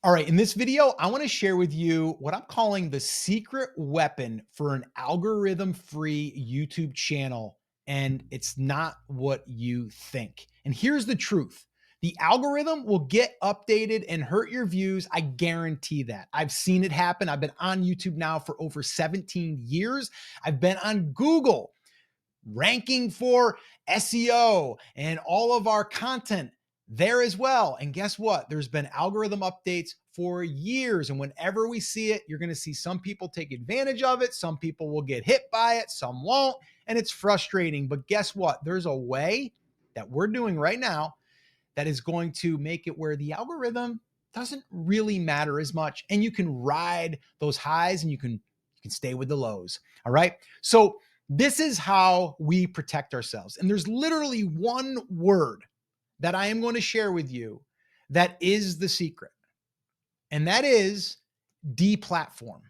All right, in this video, I want to share with you what I'm calling the secret weapon for an algorithm-free YouTube channel, and it's not what you think. And here's the truth. The algorithm will get updated and hurt your views. I guarantee that. I've seen it happen. I've been on YouTube now for over 17 years. I've been on Google ranking for SEO and all of our content there as well. And guess what? There's been algorithm updates for years. And whenever we see it, you're going to see some people take advantage of it. Some people will get hit by it. Some won't. And it's frustrating. But guess what? There's a way that we're doing right now that is going to make it where the algorithm doesn't really matter as much. And you can ride those highs and you can stay with the lows. All right. So this is how we protect ourselves. And there's literally one word that I am going to share with you that is the secret, and that is deplatform.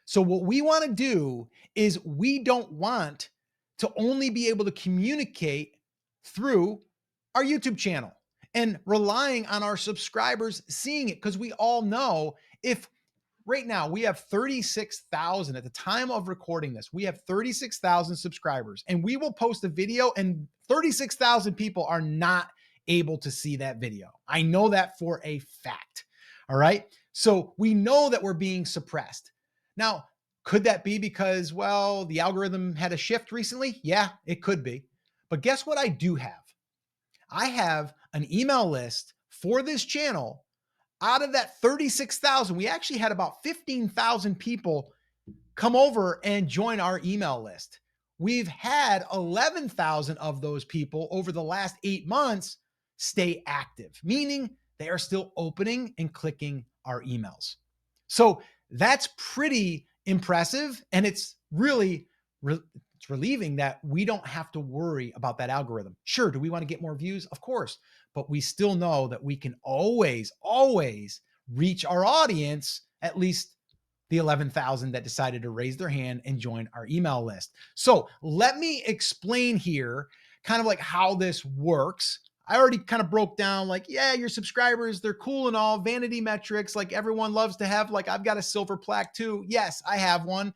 So what we want to do is we don't want to only be able to communicate through our YouTube channel and relying on our subscribers seeing it, because we all know if right now we have 36,000 at the time of recording this, we have 36,000 subscribers, and we will post a video and 36,000 people are not able to see that video. I know that for a fact. All right. So we know that we're being suppressed. Now, could that be because, well, the algorithm had a shift recently? Yeah, it could be. But guess what I do have? I have an email list for this channel. Out of that 36,000, we actually had about 15,000 people come over and join our email list. We've had 11,000 of those people over the last 8 months stay active, meaning they are still opening and clicking our emails. So that's pretty impressive. And it's really it's relieving that we don't have to worry about that algorithm. Sure, do we want to get more views? Of course. But we still know that we can always reach our audience, at least the 11,000 that decided to raise their hand and join our email list. So let me explain here kind of like how this works. I already kind of broke down like, yeah, your subscribers, they're cool and all, vanity metrics, like everyone loves to have, like I've got a silver plaque too. Yes, I have one,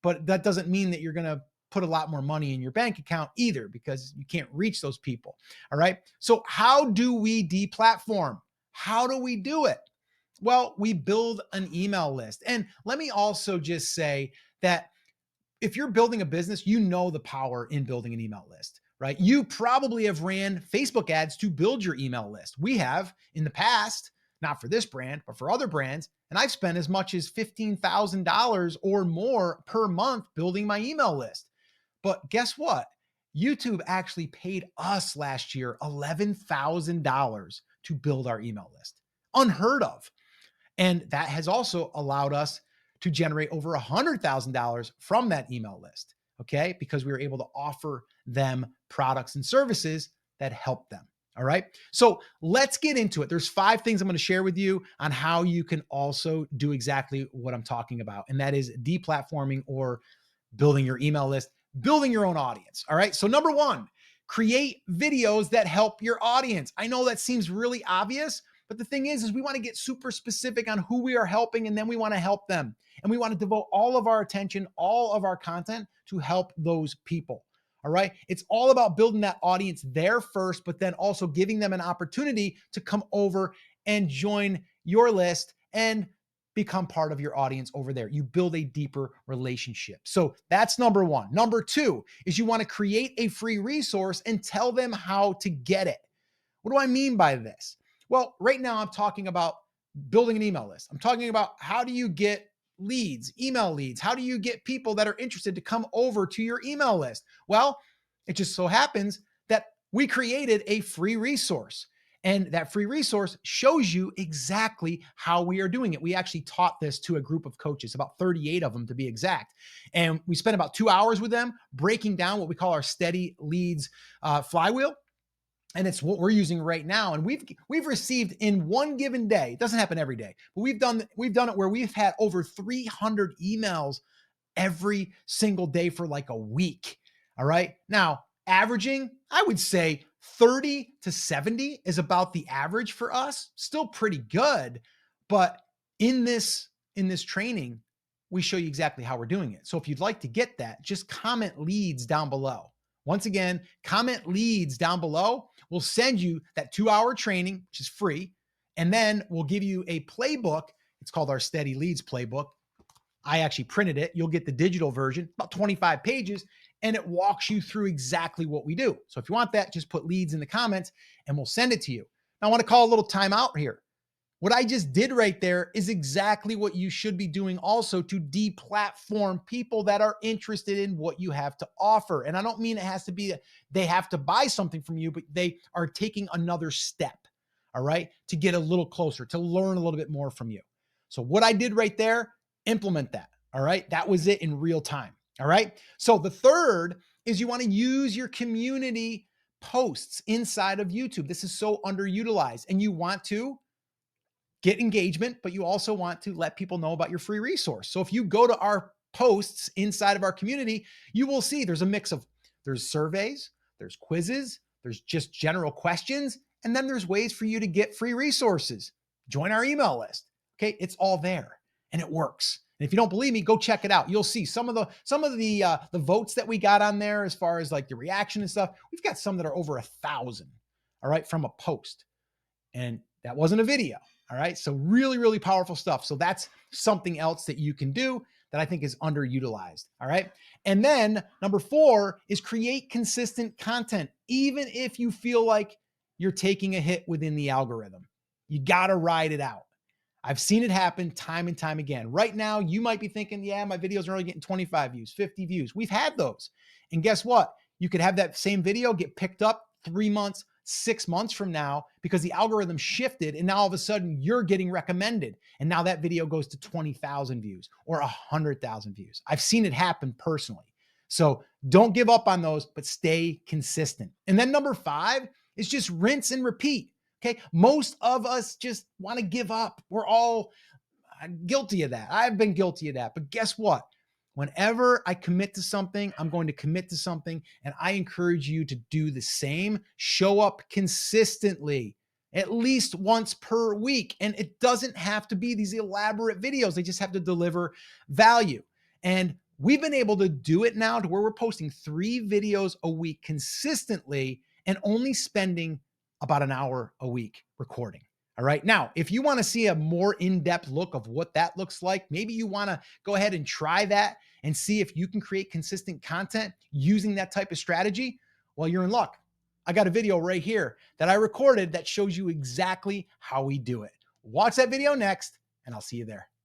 but that doesn't mean that you're going to put a lot more money in your bank account either, because you can't reach those people. All right. So how do we deplatform? How do we do it? Well, we build an email list. And let me also just say that if you're building a business, you know the power in building an email list, right? You probably have ran Facebook ads to build your email list. We have in the past, not for this brand, but for other brands. And I've spent as much as $15,000 or more per month building my email list. But guess what? YouTube actually paid us last year $11,000 to build our email list. Unheard of. And that has also allowed us to generate over $100,000 from that email list, okay? Because we were able to offer them products and services that help them, all right? So let's get into it. There's 5 things I'm gonna share with you on how you can also do exactly what I'm talking about, and that is deplatforming or building your email list, building your own audience, all right? So number 1, create videos that help your audience. I know that seems really obvious, but the thing is we want to get super specific on who we are helping, and then we want to help them. And we want to devote all of our attention, all of our content to help those people. All right. It's all about building that audience there first, but then also giving them an opportunity to come over and join your list and become part of your audience over there. You build a deeper relationship. So that's number 1. Number 2 is you want to create a free resource and tell them how to get it. What do I mean by this? Well, right now I'm talking about building an email list. I'm talking about how do you get leads, email leads? How do you get people that are interested to come over to your email list? Well, it just so happens that we created a free resource, and that free resource shows you exactly how we are doing it. We actually taught this to a group of coaches, about 38 of them to be exact. And we spent about 2 hours with them breaking down what we call our steady leads flywheel. And it's what we're using right now. And we've received in one given day, it doesn't happen every day, but we've done it where we've had over 300 emails every single day for like a week. All right. Now, averaging, I would say 30 to 70 is about the average for us. Still pretty good, But in this training, we show you exactly how we're doing it. So if you'd like to get that, just comment leads down below. Once again, comment leads down below. We'll send you that 2-hour training, which is free. And then we'll give you a playbook. It's called our Steady Leads Playbook. I actually printed it. You'll get the digital version, about 25 pages, and it walks you through exactly what we do. So if you want that, just put leads in the comments and we'll send it to you. Now, I want to call a little time out here. What I just did right there is exactly what you should be doing also to deplatform people that are interested in what you have to offer. And I don't mean it has to be they have to buy something from you, but they are taking another step, all right, to get a little closer, to learn a little bit more from you. So what I did right there, implement that, all right? That was it in real time, all right? So the third is you want to use your community posts inside of YouTube. This is so underutilized, and you want to get engagement, but you also want to let people know about your free resource. So if you go to our posts inside of our community, you will see there's a mix of there's surveys, there's quizzes, there's just general questions, and then there's ways for you to get free resources. Join our email list. Okay, it's all there and it works. And if you don't believe me, go check it out. You'll see some of the votes that we got on there as far as like the reaction and stuff. We've got some that are over 1,000. All right, from a post, and that wasn't a video. All right. So really, really powerful stuff. So that's something else that you can do that I think is underutilized. All right. And then number 4 is create consistent content. Even if you feel like you're taking a hit within the algorithm, you got to ride it out. I've seen it happen time and time again. Right now, you might be thinking, yeah, my videos are only getting 25 views, 50 views. We've had those. And guess what? You could have that same video get picked up 3 months, 6 months from now because the algorithm shifted and now all of a sudden you're getting recommended. And now that video goes to 20,000 views or 100,000 views. I've seen it happen personally. So don't give up on those, but stay consistent. And then number 5 is just rinse and repeat. Okay. Most of us just want to give up. We're all guilty of that. I've been guilty of that. But guess what? Whenever I commit to something, I'm going to commit to something. And I encourage you to do the same. Show up consistently, at least once per week. And it doesn't have to be these elaborate videos. They just have to deliver value. And we've been able to do it now to where we're posting 3 videos a week consistently and only spending about an hour a week recording. All right. Now, if you want to see a more in-depth look of what that looks like, maybe you want to go ahead and try that and see if you can create consistent content using that type of strategy. Well, you're in luck. I got a video right here that I recorded that shows you exactly how we do it. Watch that video next, and I'll see you there.